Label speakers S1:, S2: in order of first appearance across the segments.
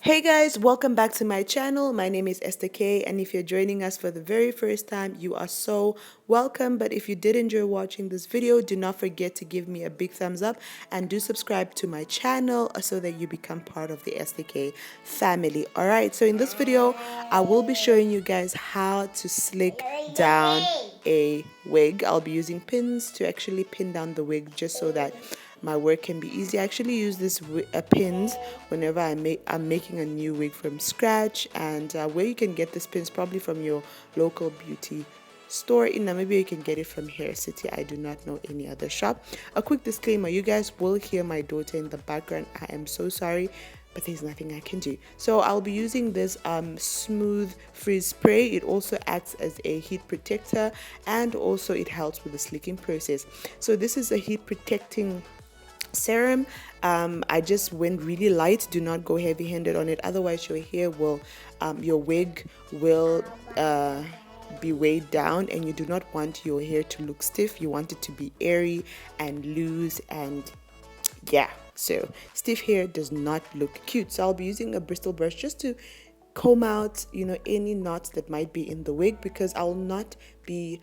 S1: Hey guys, welcome back to my channel. My name is Esther K, and if you're joining us for the very first time, you are so welcome. But if you did enjoy watching this video, do not forget to give me a big thumbs up and do subscribe to my channel so that you become part of the Esther K family. Alright, so in this video, I will be showing you guys how to slick down a wig. I'll be using pins to actually pin down the wig just so that my work can be easy. I actually use this pins whenever I'm making a new wig from scratch, and where you can get this pins probably from your local beauty store in Namibia. You can get it from Hair City. I do not know any other shop. A quick disclaimer: you guys will hear my daughter in the background. I am so sorry, but there's nothing I can do. So I'll be using this smooth frizz spray. It also acts as a heat protector, and also it helps with the slicking process. So this is a heat protecting serum. I just went really light. Do not go heavy handed on it, otherwise your hair will your wig will be weighed down, and you do not want your hair to look stiff. You want it to be airy and loose, and yeah, so stiff hair does not look cute. So I'll be using a bristle brush just to comb out any knots that might be in the wig, because I will not be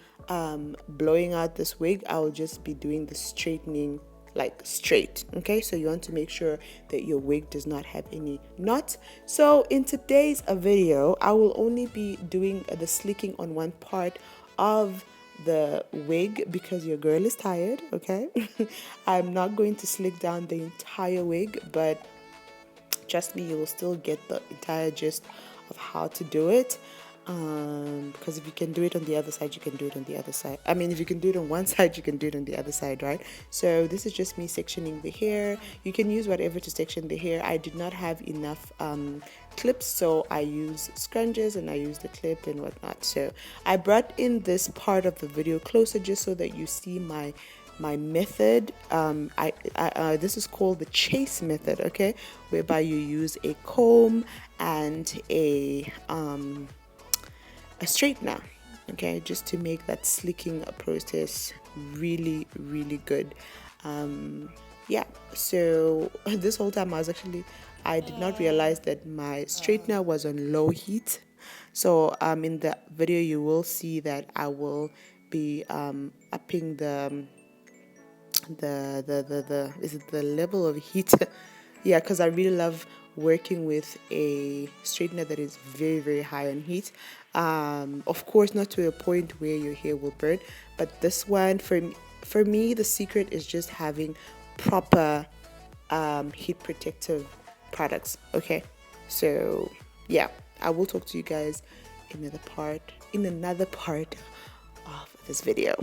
S1: blowing out this wig. I will just be doing the straightening like straight. Okay, so you want to make sure that your wig does not have any knots. So in today's video, I will only be doing the slicking on one part of the wig because your girl is tired. Okay, I'm not going to slick down the entire wig, but trust me, you will still get the entire gist of how to do it. Because if you can do it on the other side, you can do it on the other side. I mean, if you can do it on one side, you can do it on the other side, right? So this is just me sectioning the hair. You can use whatever to section the hair. I did not have enough clips, so I use scrunches and I use the clip and whatnot. So I brought in this part of the video closer just so that you see my method. This is called the chase method, okay, whereby you use a comb and a straightener, okay, just to make that slicking process really good. Yeah, so this whole time I did not realize that my straightener was on low heat. So in the video you will see that I will be upping the is it the level of heat? Yeah, because I really love working with a straightener that is very high on heat. Of course, not to a point where your hair will burn, but this one for me the secret is just having proper heat protective products. Okay, so yeah, I will talk to you guys in another part of this video.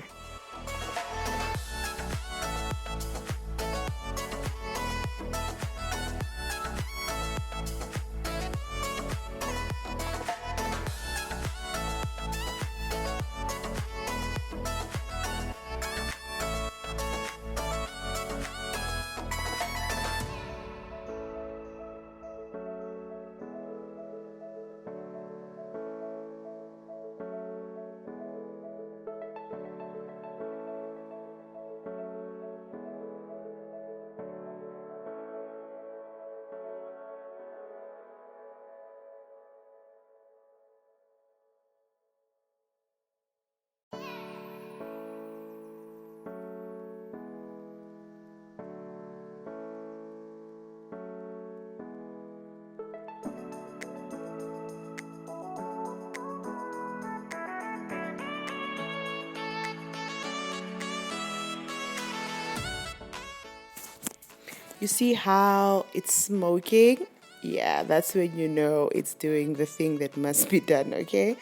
S1: You see how it's smoking? Yeah, that's when you know it's doing the thing that must be done, okay?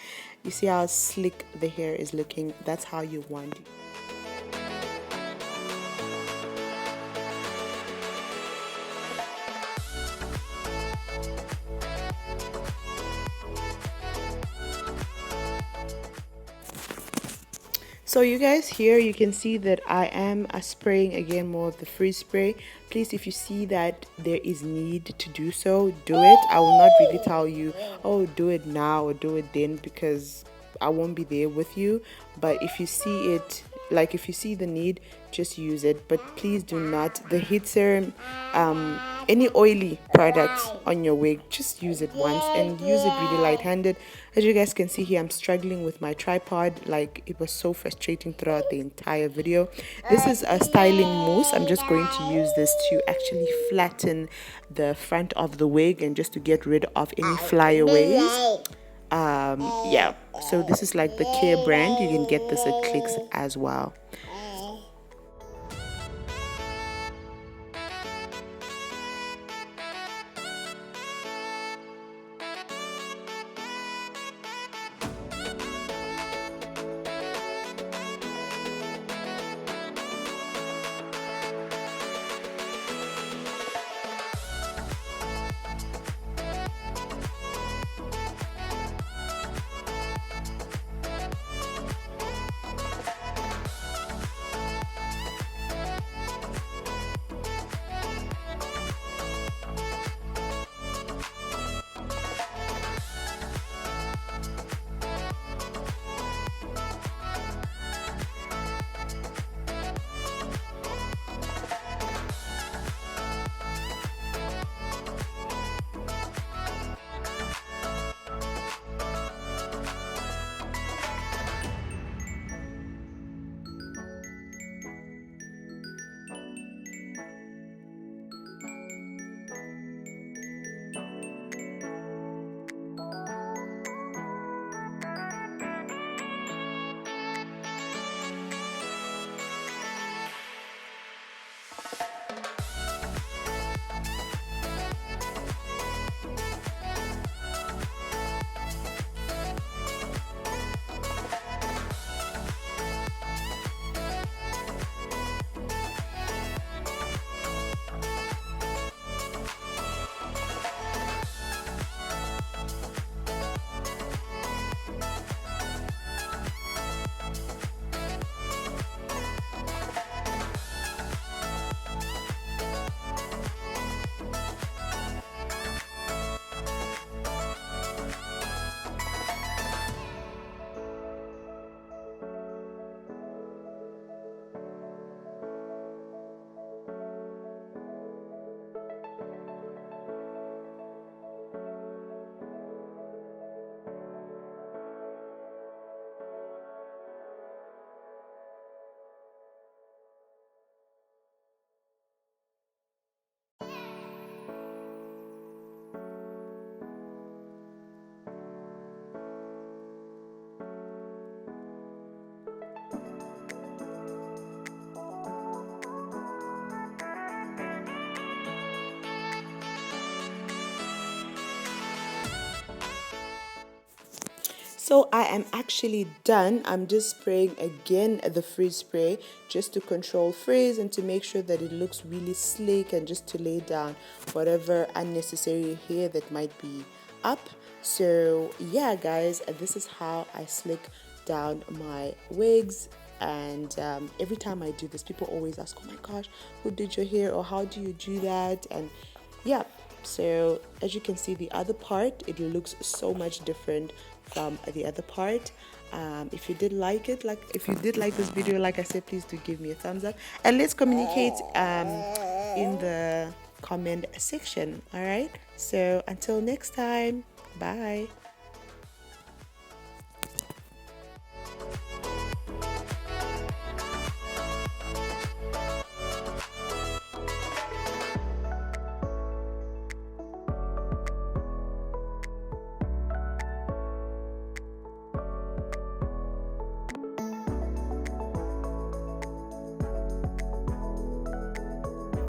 S1: You see how slick the hair is looking? That's how you want it. So you guys, here you can see that I am spraying again more of the frizz spray. Please, if you see that there is need to do so, do it. I will not really tell you, oh, do it now or do it then, because I won't be there with you. But if you see it like if you see the need, just use it, but please do not the heat serum, any oily products on your wig, just use it once and use it really light-handed. As you guys can see here, I'm struggling with my tripod. Like, it was so frustrating throughout the entire video. This is a styling mousse. I'm just going to use this to actually flatten the front of the wig and just to get rid of any flyaways. Yeah, so this is like the Care brand. You can get this at Clicks as well. So I am actually done. I'm just spraying again the frizz spray just to control frizz and to make sure that it looks really sleek and just to lay down whatever unnecessary hair that might be up. So yeah, guys, this is how I slick down my wigs. And every time I do this, people always ask, oh my gosh, who did your hair, or how do you do that? And yeah, so as you can see, the other part, it looks so much different from the other part. If you did like it, if you did like this video, like I said, please do give me a thumbs up and let's communicate in the comment section. All right, so until next time, bye.